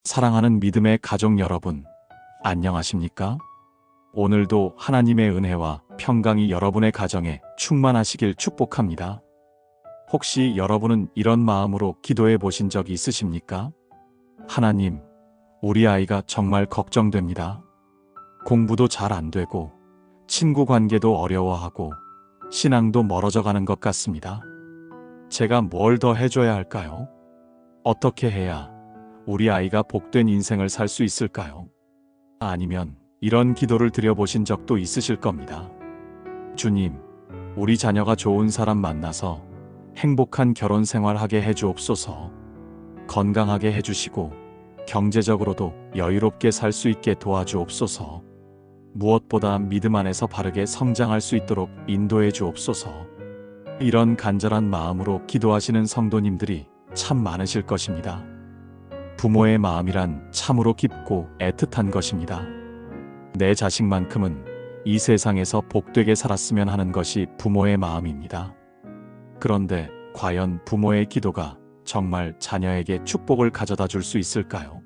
사랑하는 믿음의 가족 여러분, 안녕하십니까? 오늘도 하나님의 은혜와 평강이 여러분의 가정에 충만하시길 축복합니다. 혹시 여러분은 이런 마음으로 기도해 보신 적이 있으십니까? 하나님, 우리 아이가 정말 걱정됩니다. 공부도 잘 안 되고, 친구 관계도 어려워하고, 신앙도 멀어져 가는 것 같습니다. 제가 뭘 더 해줘야 할까요? 어떻게 해야 우리 아이가 복된 인생을 살 수 있을까요? 아니면 이런 기도를 드려보신 적도 있으실 겁니다. 주님, 우리 자녀가 좋은 사람 만나서 행복한 결혼 생활하게 해주옵소서. 건강하게 해주시고 경제적으로도 여유롭게 살 수 있게 도와주옵소서. 무엇보다 믿음 안에서 바르게 성장할 수 있도록 인도해 주옵소서. 이런 간절한 마음으로 기도하시는 성도님들이 참 많으실 것입니다. 부모의 마음이란 참으로 깊고 애틋한 것입니다. 내 자식만큼은 이 세상에서 복되게 살았으면 하는 것이 부모의 마음입니다. 그런데 과연 부모의 기도가 정말 자녀에게 축복을 가져다 줄 수 있을까요?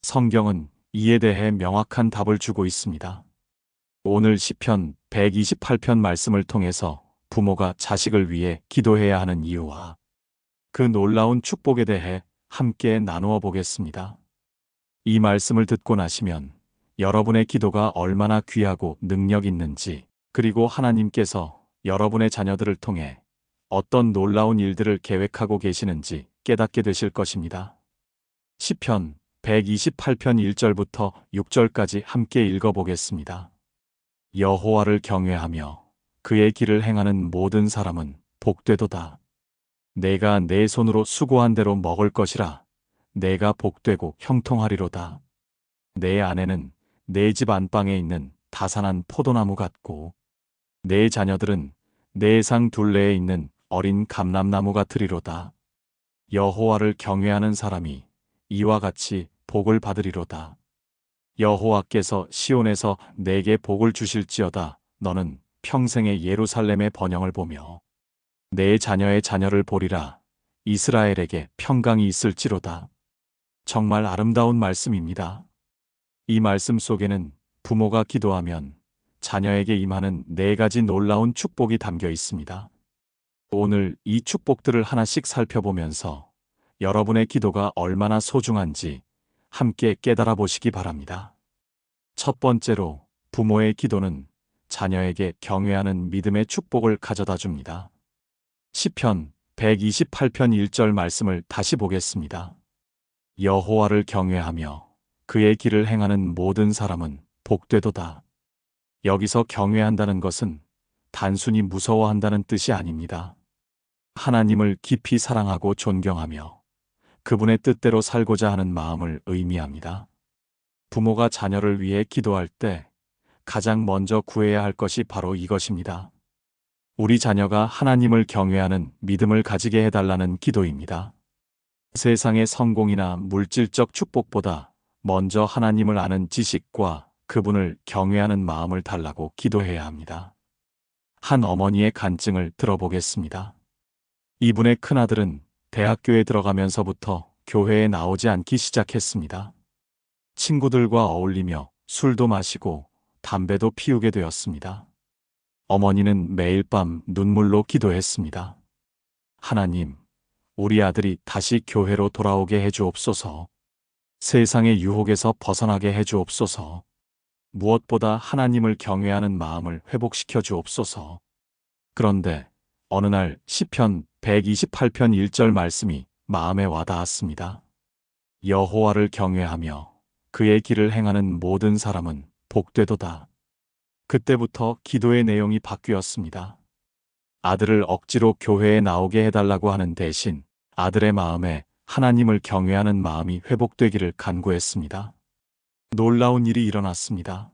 성경은 이에 대해 명확한 답을 주고 있습니다. 오늘 시편 128편 말씀을 통해서 부모가 자식을 위해 기도해야 하는 이유와 그 놀라운 축복에 대해 함께 나누어 보겠습니다. 이 말씀을 듣고 나시면 여러분의 기도가 얼마나 귀하고 능력 있는지, 그리고 하나님께서 여러분의 자녀들을 통해 어떤 놀라운 일들을 계획하고 계시는지 깨닫게 되실 것입니다. 시편 128편 1절부터 6절까지 함께 읽어보겠습니다. 여호와를 경외하며 그의 길을 행하는 모든 사람은 복되도다. 내가 내 손으로 수고한 대로 먹을 것이라. 내가 복되고 형통하리로다. 내 아내는 내 집 안방에 있는 다산한 포도나무 같고, 내 자녀들은 내 상 둘레에 있는 어린 감람나무 같으리로다. 여호와를 경외하는 사람이 이와 같이 복을 받으리로다. 여호와께서 시온에서 내게 복을 주실지어다. 너는 평생의 예루살렘의 번영을 보며 내 자녀의 자녀를 보리라. 이스라엘에게 평강이 있을지로다. 정말 아름다운 말씀입니다. 이 말씀 속에는 부모가 기도하면 자녀에게 임하는 4가지 놀라운 축복이 담겨 있습니다. 오늘 이 축복들을 하나씩 살펴보면서 여러분의 기도가 얼마나 소중한지 함께 깨달아 보시기 바랍니다. 첫 번째로, 부모의 기도는 자녀에게 경외하는 믿음의 축복을 가져다 줍니다. 시편 128편 1절 말씀을 다시 보겠습니다. 여호와를 경외하며 그의 길을 행하는 모든 사람은 복되도다. 여기서 경외한다는 것은 단순히 무서워한다는 뜻이 아닙니다. 하나님을 깊이 사랑하고 존경하며 그분의 뜻대로 살고자 하는 마음을 의미합니다. 부모가 자녀를 위해 기도할 때 가장 먼저 구해야 할 것이 바로 이것입니다. 우리 자녀가 하나님을 경외하는 믿음을 가지게 해달라는 기도입니다. 세상의 성공이나 물질적 축복보다 먼저 하나님을 아는 지식과 그분을 경외하는 마음을 달라고 기도해야 합니다. 한 어머니의 간증을 들어보겠습니다. 이분의 큰아들은 대학교에 들어가면서부터 교회에 나오지 않기 시작했습니다. 친구들과 어울리며 술도 마시고 담배도 피우게 되었습니다. 어머니는 매일 밤 눈물로 기도했습니다. 하나님, 우리 아들이 다시 교회로 돌아오게 해주옵소서. 세상의 유혹에서 벗어나게 해주옵소서. 무엇보다 하나님을 경외하는 마음을 회복시켜 주옵소서. 그런데 어느 날 시편 128편 1절 말씀이 마음에 와닿았습니다. 여호와를 경외하며 그의 길을 행하는 모든 사람은 복되도다. 그때부터 기도의 내용이 바뀌었습니다. 아들을 억지로 교회에 나오게 해달라고 하는 대신 아들의 마음에 하나님을 경외하는 마음이 회복되기를 간구했습니다. 놀라운 일이 일어났습니다.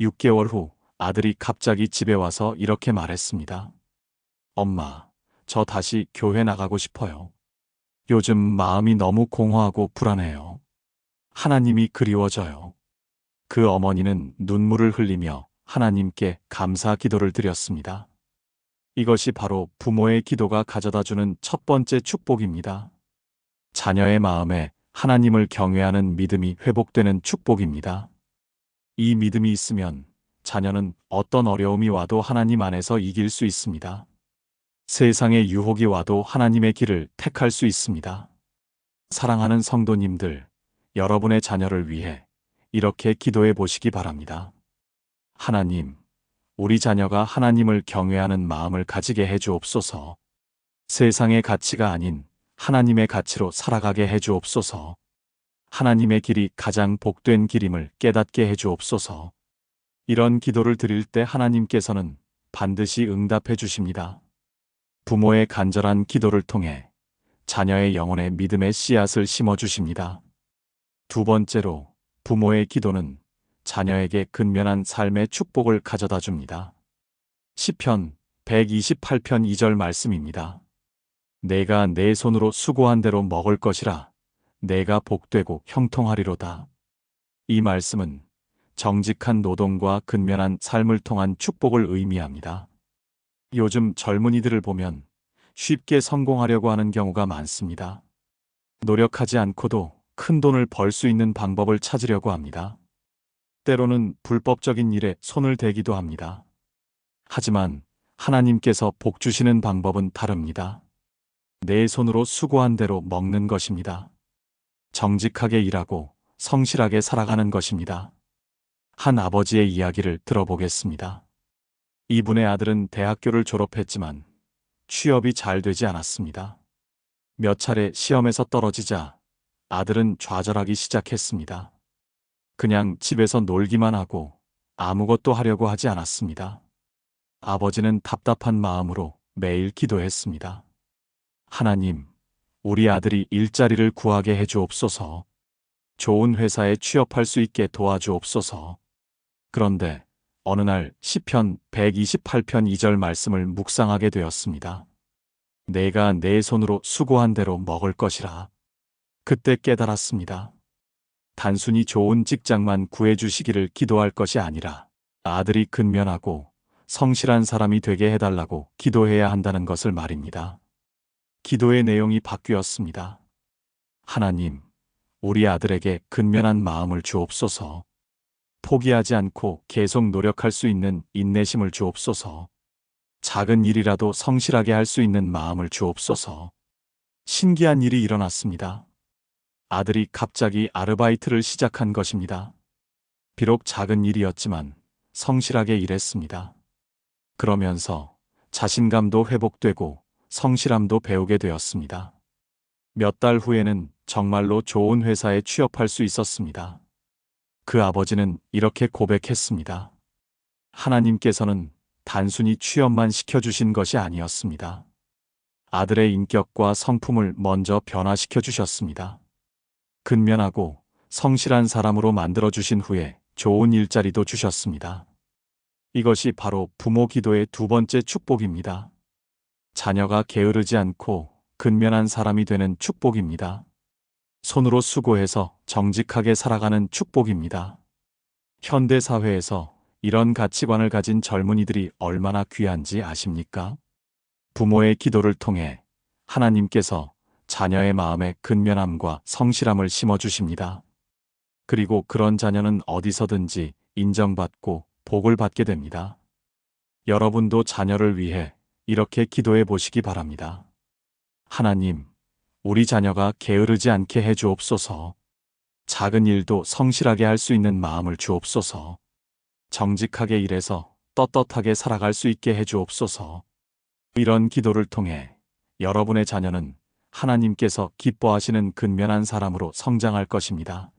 6개월 후 아들이 갑자기 집에 와서 이렇게 말했습니다. 엄마, 저 다시 교회 나가고 싶어요. 요즘 마음이 너무 공허하고 불안해요. 하나님이 그리워져요. 그 어머니는 눈물을 흘리며 하나님께 감사 기도를 드렸습니다. 이것이 바로 부모의 기도가 가져다주는 첫 번째 축복입니다. 자녀의 마음에 하나님을 경외하는 믿음이 회복되는 축복입니다. 이 믿음이 있으면 자녀는 어떤 어려움이 와도 하나님 안에서 이길 수 있습니다. 세상의 유혹이 와도 하나님의 길을 택할 수 있습니다. 사랑하는 성도님들, 여러분의 자녀를 위해 이렇게 기도해 보시기 바랍니다. 하나님, 우리 자녀가 하나님을 경외하는 마음을 가지게 해 주옵소서. 세상의 가치가 아닌 하나님의 가치로 살아가게 해 주옵소서. 하나님의 길이 가장 복된 길임을 깨닫게 해 주옵소서. 이런 기도를 드릴 때 하나님께서는 반드시 응답해 주십니다. 부모의 간절한 기도를 통해 자녀의 영혼에 믿음의 씨앗을 심어 주십니다. 두 번째로, 부모의 기도는 자녀에게 근면한 삶의 축복을 가져다 줍니다. 시편 128편 2절 말씀입니다. 내가 내 손으로 수고한 대로 먹을 것이라. 내가 복되고 형통하리로다. 이 말씀은 정직한 노동과 근면한 삶을 통한 축복을 의미합니다. 요즘 젊은이들을 보면 쉽게 성공하려고 하는 경우가 많습니다. 노력하지 않고도 큰 돈을 벌 수 있는 방법을 찾으려고 합니다. 때로는 불법적인 일에 손을 대기도 합니다. 하지만 하나님께서 복 주시는 방법은 다릅니다. 내 손으로 수고한 대로 먹는 것입니다. 정직하게 일하고 성실하게 살아가는 것입니다. 한 아버지의 이야기를 들어보겠습니다. 이분의 아들은 대학교를 졸업했지만 취업이 잘 되지 않았습니다. 몇 차례 시험에서 떨어지자 아들은 좌절하기 시작했습니다. 그냥 집에서 놀기만 하고 아무것도 하려고 하지 않았습니다. 아버지는 답답한 마음으로 매일 기도했습니다. 하나님, 우리 아들이 일자리를 구하게 해 주옵소서. 좋은 회사에 취업할 수 있게 도와주옵소서. 그런데 어느 날 시편 128편 2절 말씀을 묵상하게 되었습니다. 내가 내 손으로 수고한 대로 먹을 것이라. 그때 깨달았습니다. 단순히 좋은 직장만 구해주시기를 기도할 것이 아니라 아들이 근면하고 성실한 사람이 되게 해달라고 기도해야 한다는 것을 말입니다. 기도의 내용이 바뀌었습니다. 하나님, 우리 아들에게 근면한 마음을 주옵소서. 포기하지 않고 계속 노력할 수 있는 인내심을 주옵소서. 작은 일이라도 성실하게 할 수 있는 마음을 주옵소서. 신기한 일이 일어났습니다. 아들이 갑자기 아르바이트를 시작한 것입니다. 비록 작은 일이었지만 성실하게 일했습니다. 그러면서 자신감도 회복되고 성실함도 배우게 되었습니다. 몇 달 후에는 정말로 좋은 회사에 취업할 수 있었습니다. 그 아버지는 이렇게 고백했습니다. 하나님께서는 단순히 취업만 시켜주신 것이 아니었습니다. 아들의 인격과 성품을 먼저 변화시켜 주셨습니다. 근면하고 성실한 사람으로 만들어주신 후에 좋은 일자리도 주셨습니다. 이것이 바로 부모 기도의 두 번째 축복입니다. 자녀가 게으르지 않고 근면한 사람이 되는 축복입니다. 손으로 수고해서 정직하게 살아가는 축복입니다. 현대 사회에서 이런 가치관을 가진 젊은이들이 얼마나 귀한지 아십니까? 부모의 기도를 통해 하나님께서 자녀의 마음에 근면함과 성실함을 심어주십니다. 그리고 그런 자녀는 어디서든지 인정받고 복을 받게 됩니다. 여러분도 자녀를 위해 이렇게 기도해 보시기 바랍니다. 하나님, 우리 자녀가 게으르지 않게 해 주옵소서. 작은 일도 성실하게 할 수 있는 마음을 주옵소서. 정직하게 일해서 떳떳하게 살아갈 수 있게 해 주옵소서. 이런 기도를 통해 여러분의 자녀는 하나님께서 기뻐하시는 근면한 사람으로 성장할 것입니다.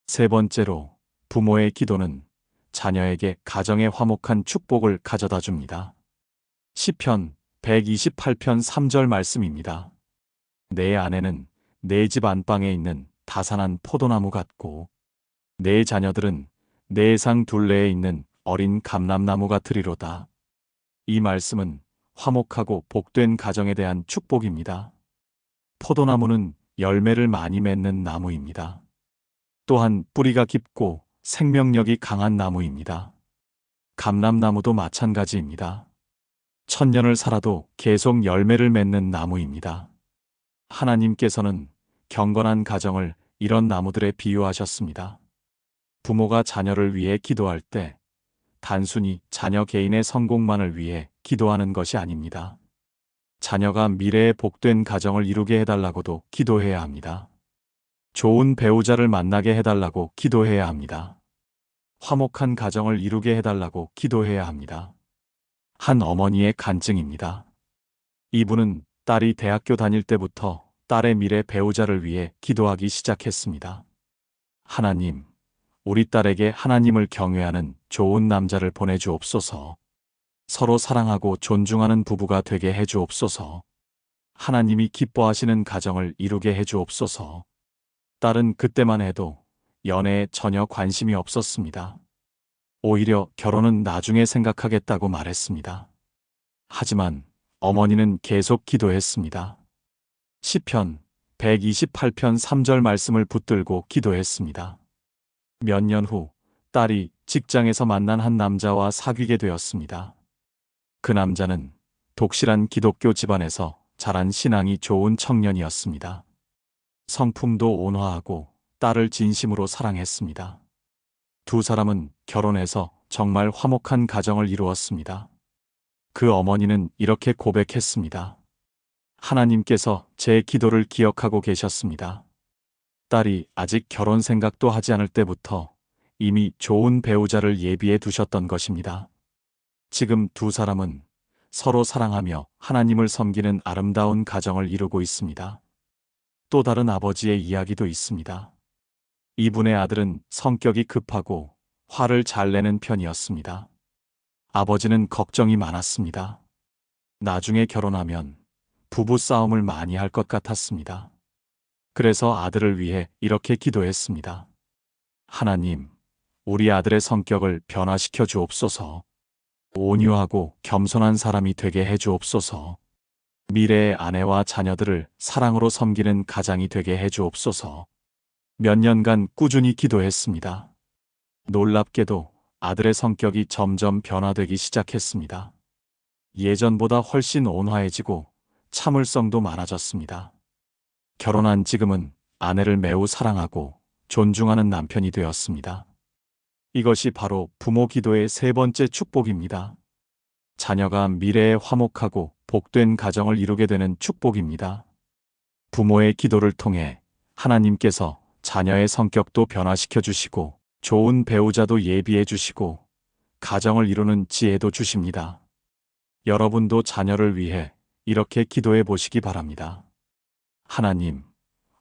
세 번째로, 부모의 기도는 자녀에게 가정의 화목한 축복을 가져다 줍니다. 시편 128편 3절 말씀입니다. 내 아내는 내 집 안방에 있는 다산한 포도나무 같고 내 자녀들은 내 상 둘레에 있는 어린 감람나무 같으리로다. 이 말씀은 화목하고 복된 가정에 대한 축복입니다. 포도나무는 열매를 많이 맺는 나무입니다. 또한 뿌리가 깊고 생명력이 강한 나무입니다. 감람나무도 마찬가지입니다. 천년을 살아도 계속 열매를 맺는 나무입니다. 하나님께서는 경건한 가정을 이런 나무들에 비유하셨습니다. 부모가 자녀를 위해 기도할 때 단순히 자녀 개인의 성공만을 위해 기도하는 것이 아닙니다. 자녀가 미래에 복된 가정을 이루게 해달라고도 기도해야 합니다. 좋은 배우자를 만나게 해달라고 기도해야 합니다. 화목한 가정을 이루게 해달라고 기도해야 합니다. 한 어머니의 간증입니다. 이분은 딸이 대학교 다닐 때부터 딸의 미래 배우자를 위해 기도하기 시작했습니다. 하나님, 우리 딸에게 하나님을 경외하는 좋은 남자를 보내주옵소서. 서로 사랑하고 존중하는 부부가 되게 해주옵소서. 하나님이 기뻐하시는 가정을 이루게 해주옵소서. 딸은 그때만 해도 연애에 전혀 관심이 없었습니다. 오히려 결혼은 나중에 생각하겠다고 말했습니다. 하지만 어머니는 계속 기도했습니다. 시편 128편 3절 말씀을 붙들고 기도했습니다. 몇 년 후 딸이 직장에서 만난 한 남자와 사귀게 되었습니다. 그 남자는 독실한 기독교 집안에서 자란 신앙이 좋은 청년이었습니다. 성품도 온화하고 딸을 진심으로 사랑했습니다. 두 사람은 결혼해서 정말 화목한 가정을 이루었습니다. 그 어머니는 이렇게 고백했습니다. 하나님께서 제 기도를 기억하고 계셨습니다. 딸이 아직 결혼 생각도 하지 않을 때부터 이미 좋은 배우자를 예비해 두셨던 것입니다. 지금 두 사람은 서로 사랑하며 하나님을 섬기는 아름다운 가정을 이루고 있습니다. 또 다른 아버지의 이야기도 있습니다. 이분의 아들은 성격이 급하고 화를 잘 내는 편이었습니다. 아버지는 걱정이 많았습니다. 나중에 결혼하면 부부 싸움을 많이 할 것 같았습니다. 그래서 아들을 위해 이렇게 기도했습니다. 하나님, 우리 아들의 성격을 변화시켜 주옵소서. 온유하고 겸손한 사람이 되게 해 주옵소서. 미래의 아내와 자녀들을 사랑으로 섬기는 가장이 되게 해 주옵소서. 몇 년간 꾸준히 기도했습니다. 놀랍게도 아들의 성격이 점점 변화되기 시작했습니다. 예전보다 훨씬 온화해지고 참을성도 많아졌습니다. 결혼한 지금은 아내를 매우 사랑하고 존중하는 남편이 되었습니다. 이것이 바로 부모 기도의 세 번째 축복입니다. 자녀가 미래에 화목하고 복된 가정을 이루게 되는 축복입니다. 부모의 기도를 통해 하나님께서 자녀의 성격도 변화시켜 주시고 좋은 배우자도 예비해 주시고 가정을 이루는 지혜도 주십니다. 여러분도 자녀를 위해 이렇게 기도해 보시기 바랍니다. 하나님,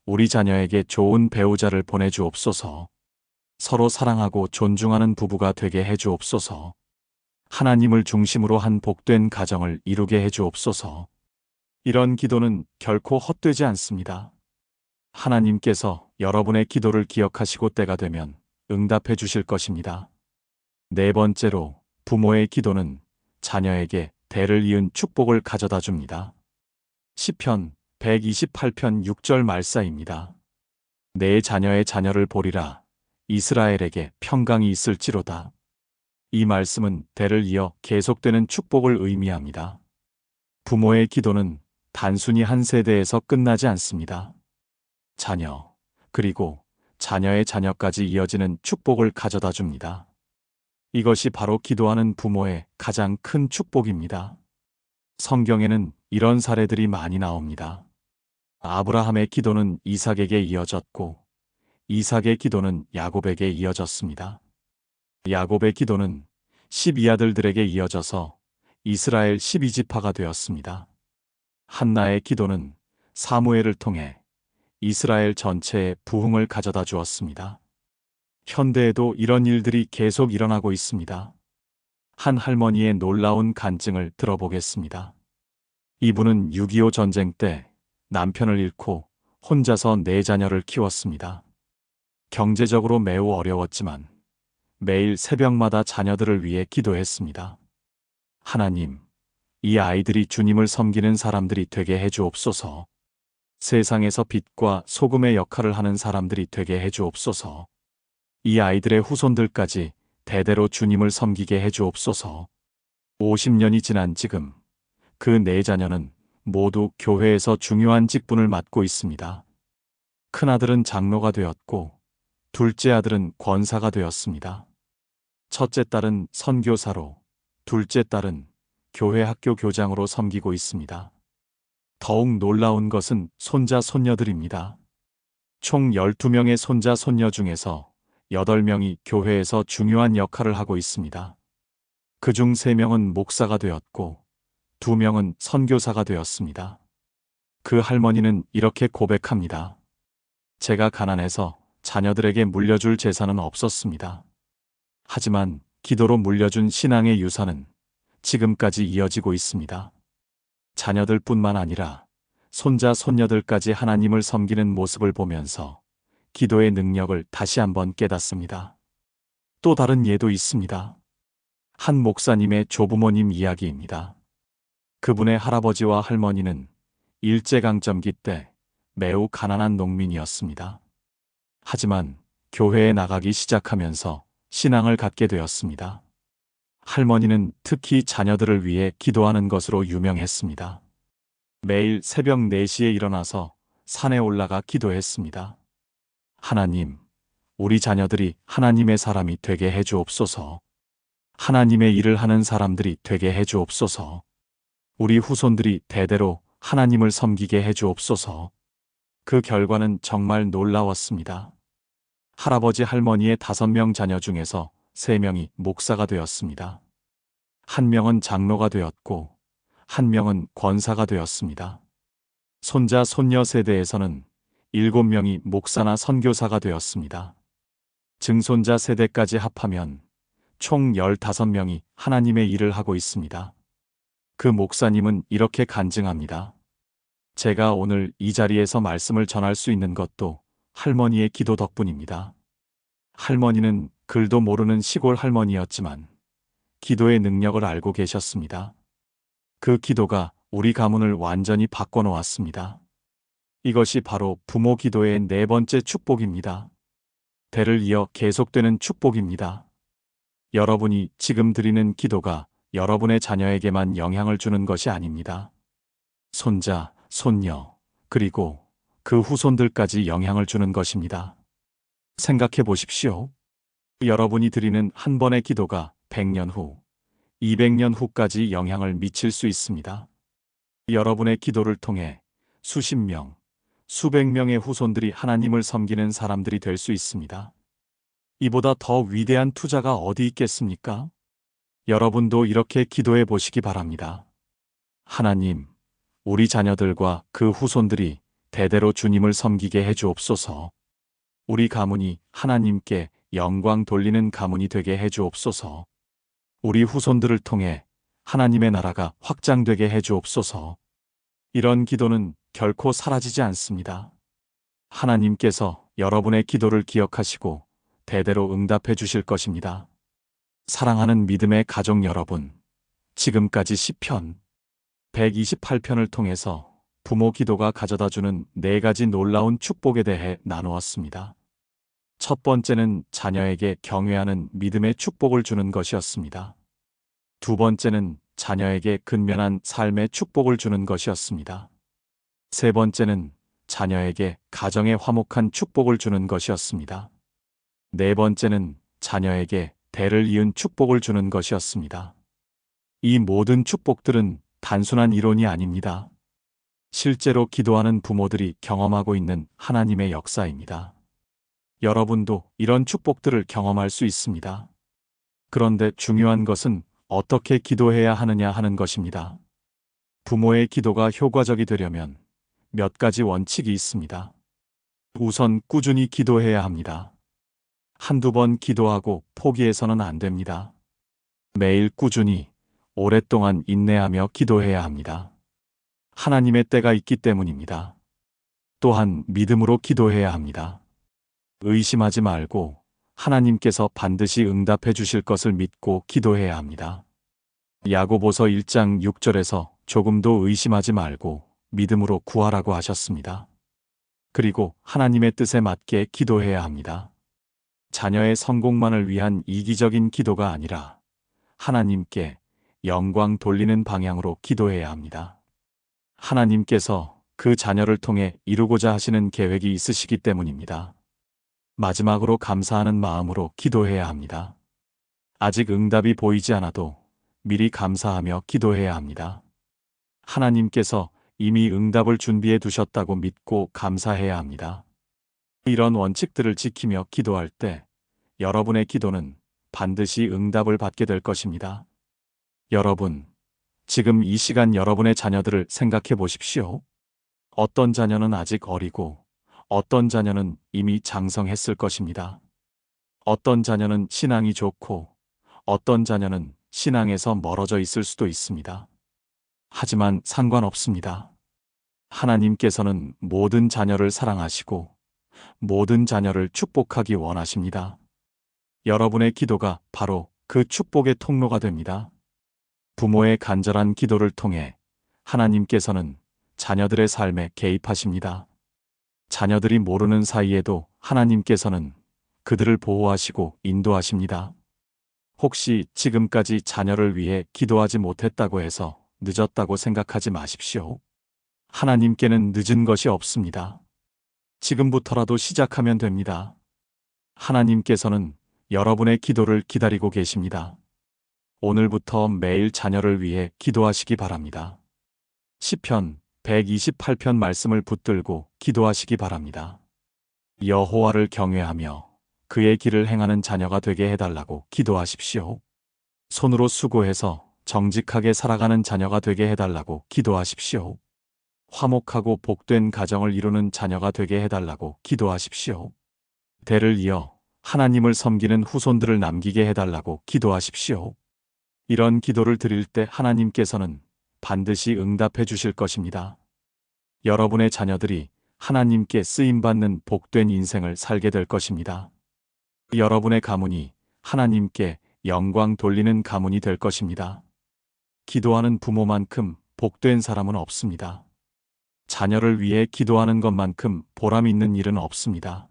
우리 자녀에게 좋은 배우자를 보내주옵소서. 서로 사랑하고 존중하는 부부가 되게 해주옵소서. 하나님을 중심으로 한 복된 가정을 이루게 해주옵소서. 이런 기도는 결코 헛되지 않습니다. 하나님께서 여러분의 기도를 기억하시고 때가 되면 응답해 주실 것입니다. 네 번째로, 부모의 기도는 자녀에게 대를 이은 축복을 가져다 줍니다. 시편 128편 6절 말사입니다. 내 자녀의 자녀를 보리라. 이스라엘에게 평강이 있을지로다. 이 말씀은 대를 이어 계속되는 축복을 의미합니다. 부모의 기도는 단순히 한 세대에서 끝나지 않습니다. 자녀, 그리고 자녀의 자녀까지 이어지는 축복을 가져다 줍니다. 이것이 바로 기도하는 부모의 가장 큰 축복입니다. 성경에는 이런 사례들이 많이 나옵니다. 아브라함의 기도는 이삭에게 이어졌고, 이삭의 기도는 야곱에게 이어졌습니다. 야곱의 기도는 12아들들에게 이어져서 이스라엘 12지파가 되었습니다. 한나의 기도는 사무엘을 통해 이스라엘 전체에 부흥을 가져다 주었습니다. 현대에도 이런 일들이 계속 일어나고 있습니다. 한 할머니의 놀라운 간증을 들어보겠습니다. 이분은 6.25 전쟁 때 남편을 잃고 혼자서 4자녀를 키웠습니다. 경제적으로 매우 어려웠지만 매일 새벽마다 자녀들을 위해 기도했습니다. 하나님, 이 아이들이 주님을 섬기는 사람들이 되게 해주옵소서. 세상에서 빛과 소금의 역할을 하는 사람들이 되게 해주옵소서. 이 아이들의 후손들까지 대대로 주님을 섬기게 해주옵소서. 50년이 지난 지금 그 4자녀는 모두 교회에서 중요한 직분을 맡고 있습니다. 큰아들은 장로가 되었고 둘째 아들은 권사가 되었습니다. 첫째 딸은 선교사로, 둘째 딸은 교회 학교 교장으로 섬기고 있습니다. 더욱 놀라운 것은 손자 손녀들입니다. 총 12명의 손자 손녀 중에서 8명이 교회에서 중요한 역할을 하고 있습니다. 그중 3명은 목사가 되었고 2명은 선교사가 되었습니다. 그 할머니는 이렇게 고백합니다. 제가 가난해서 자녀들에게 물려줄 재산은 없었습니다. 하지만 기도로 물려준 신앙의 유산은 지금까지 이어지고 있습니다. 자녀들뿐만 아니라 손자 손녀들까지 하나님을 섬기는 모습을 보면서 기도의 능력을 다시 한번 깨닫습니다. 또 다른 예도 있습니다. 한 목사님의 조부모님 이야기입니다. 그분의 할아버지와 할머니는 일제강점기 때 매우 가난한 농민이었습니다. 하지만 교회에 나가기 시작하면서 신앙을 갖게 되었습니다. 할머니는 특히 자녀들을 위해 기도하는 것으로 유명했습니다. 매일 새벽 4시에 일어나서 산에 올라가 기도했습니다. 하나님, 우리 자녀들이 하나님의 사람이 되게 해주옵소서. 하나님의 일을 하는 사람들이 되게 해주옵소서. 우리 후손들이 대대로 하나님을 섬기게 해주옵소서. 그 결과는 정말 놀라웠습니다. 할아버지 할머니의 5명 자녀 중에서 3명이 목사가 되었습니다. 1명은 장로가 되었고 1명은 권사가 되었습니다. 손자 손녀 세대에서는 7명이 목사나 선교사가 되었습니다. 증손자 세대까지 합하면 총 15명이 하나님의 일을 하고 있습니다. 그 목사님은 이렇게 간증합니다. 제가 오늘 이 자리에서 말씀을 전할 수 있는 것도 할머니의 기도 덕분입니다. 할머니는 글도 모르는 시골 할머니였지만 기도의 능력을 알고 계셨습니다. 그 기도가 우리 가문을 완전히 바꿔놓았습니다. 이것이 바로 부모 기도의 4번째 축복입니다. 대를 이어 계속되는 축복입니다. 여러분이 지금 드리는 기도가 여러분의 자녀에게만 영향을 주는 것이 아닙니다. 손자, 손녀, 그리고 그 후손들까지 영향을 주는 것입니다. 생각해 보십시오. 여러분이 드리는 한 번의 기도가 100년 후, 200년 후까지 영향을 미칠 수 있습니다. 여러분의 기도를 통해 수십 명, 수백 명의 후손들이 하나님을 섬기는 사람들이 될 수 있습니다. 이보다 더 위대한 투자가 어디 있겠습니까? 여러분도 이렇게 기도해 보시기 바랍니다. 하나님, 우리 자녀들과 그 후손들이 대대로 주님을 섬기게 해주옵소서. 우리 가문이 하나님께 영광 돌리는 가문이 되게 해주옵소서. 우리 후손들을 통해 하나님의 나라가 확장되게 해주옵소서. 이런 기도는 결코 사라지지 않습니다. 하나님께서 여러분의 기도를 기억하시고 대대로 응답해 주실 것입니다. 사랑하는 믿음의 가족 여러분, 지금까지 시편 128편을 통해서 부모 기도가 가져다주는 4가지 놀라운 축복에 대해 나누었습니다. 첫 번째는 자녀에게 경외하는 믿음의 축복을 주는 것이었습니다. 두 번째는 자녀에게 근면한 삶의 축복을 주는 것이었습니다. 세 번째는 자녀에게 가정의 화목한 축복을 주는 것이었습니다. 네 번째는 자녀에게 대를 이은 축복을 주는 것이었습니다. 이 모든 축복들은 단순한 이론이 아닙니다. 실제로 기도하는 부모들이 경험하고 있는 하나님의 역사입니다. 여러분도 이런 축복들을 경험할 수 있습니다. 그런데 중요한 것은 어떻게 기도해야 하느냐 하는 것입니다. 부모의 기도가 효과적이 되려면 몇 가지 원칙이 있습니다. 우선 꾸준히 기도해야 합니다. 한두 번 기도하고 포기해서는 안 됩니다. 매일 꾸준히 오랫동안 인내하며 기도해야 합니다. 하나님의 때가 있기 때문입니다. 또한 믿음으로 기도해야 합니다. 의심하지 말고 하나님께서 반드시 응답해 주실 것을 믿고 기도해야 합니다. 야고보서 1장 6절에서 조금도 의심하지 말고 믿음으로 구하라고 하셨습니다. 그리고 하나님의 뜻에 맞게 기도해야 합니다. 자녀의 성공만을 위한 이기적인 기도가 아니라 하나님께 영광 돌리는 방향으로 기도해야 합니다. 하나님께서 그 자녀를 통해 이루고자 하시는 계획이 있으시기 때문입니다. 마지막으로 감사하는 마음으로 기도해야 합니다. 아직 응답이 보이지 않아도 미리 감사하며 기도해야 합니다. 하나님께서 이미 응답을 준비해 두셨다고 믿고 감사해야 합니다. 이런 원칙들을 지키며 기도할 때 여러분의 기도는 반드시 응답을 받게 될 것입니다. 여러분, 지금 이 시간 여러분의 자녀들을 생각해 보십시오. 어떤 자녀는 아직 어리고 어떤 자녀는 이미 장성했을 것입니다. 어떤 자녀는 신앙이 좋고 어떤 자녀는 신앙에서 멀어져 있을 수도 있습니다. 하지만 상관없습니다. 하나님께서는 모든 자녀를 사랑하시고 모든 자녀를 축복하기 원하십니다. 여러분의 기도가 바로 그 축복의 통로가 됩니다. 부모의 간절한 기도를 통해 하나님께서는 자녀들의 삶에 개입하십니다. 자녀들이 모르는 사이에도 하나님께서는 그들을 보호하시고 인도하십니다. 혹시 지금까지 자녀를 위해 기도하지 못했다고 해서 늦었다고 생각하지 마십시오. 하나님께는 늦은 것이 없습니다. 지금부터라도 시작하면 됩니다. 하나님께서는 여러분의 기도를 기다리고 계십니다. 오늘부터 매일 자녀를 위해 기도하시기 바랍니다. 시편 128편 말씀을 붙들고 기도하시기 바랍니다. 여호와를 경외하며 그의 길을 행하는 자녀가 되게 해달라고 기도하십시오. 손으로 수고해서 정직하게 살아가는 자녀가 되게 해달라고 기도하십시오. 화목하고 복된 가정을 이루는 자녀가 되게 해달라고 기도하십시오. 대를 이어 하나님을 섬기는 후손들을 남기게 해달라고 기도하십시오. 이런 기도를 드릴 때 하나님께서는 반드시 응답해 주실 것입니다. 여러분의 자녀들이 하나님께 쓰임받는 복된 인생을 살게 될 것입니다. 여러분의 가문이 하나님께 영광 돌리는 가문이 될 것입니다. 기도하는 부모만큼 복된 사람은 없습니다. 자녀를 위해 기도하는 것만큼 보람 있는 일은 없습니다.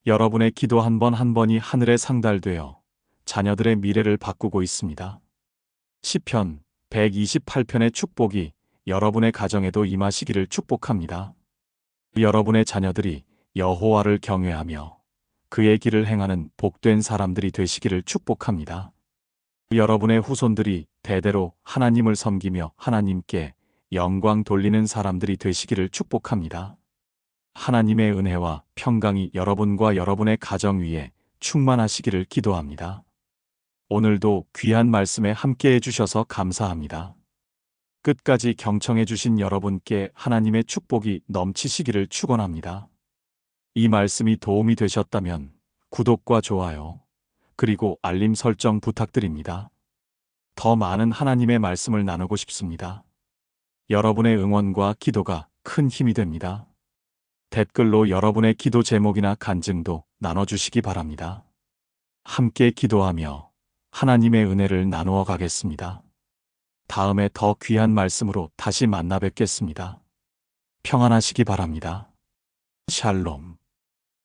여러분의 기도 한 번 한 번이 하늘에 상달되어 자녀들의 미래를 바꾸고 있습니다. 시편 128편의 축복이 여러분의 가정에도 임하시기를 축복합니다. 여러분의 자녀들이 여호와를 경외하며 그의 길을 행하는 복된 사람들이 되시기를 축복합니다. 여러분의 후손들이 대대로 하나님을 섬기며 하나님께 영광 돌리는 사람들이 되시기를 축복합니다. 하나님의 은혜와 평강이 여러분과 여러분의 가정 위에 충만하시기를 기도합니다. 오늘도 귀한 말씀에 함께 해주셔서 감사합니다. 끝까지 경청해 주신 여러분께 하나님의 축복이 넘치시기를 축원합니다. 이 말씀이 도움이 되셨다면 구독과 좋아요, 그리고 알림 설정 부탁드립니다. 더 많은 하나님의 말씀을 나누고 싶습니다. 여러분의 응원과 기도가 큰 힘이 됩니다. 댓글로 여러분의 기도 제목이나 간증도 나눠주시기 바랍니다. 함께 기도하며 하나님의 은혜를 나누어 가겠습니다. 다음에 더 귀한 말씀으로 다시 만나 뵙겠습니다. 평안하시기 바랍니다. 샬롬.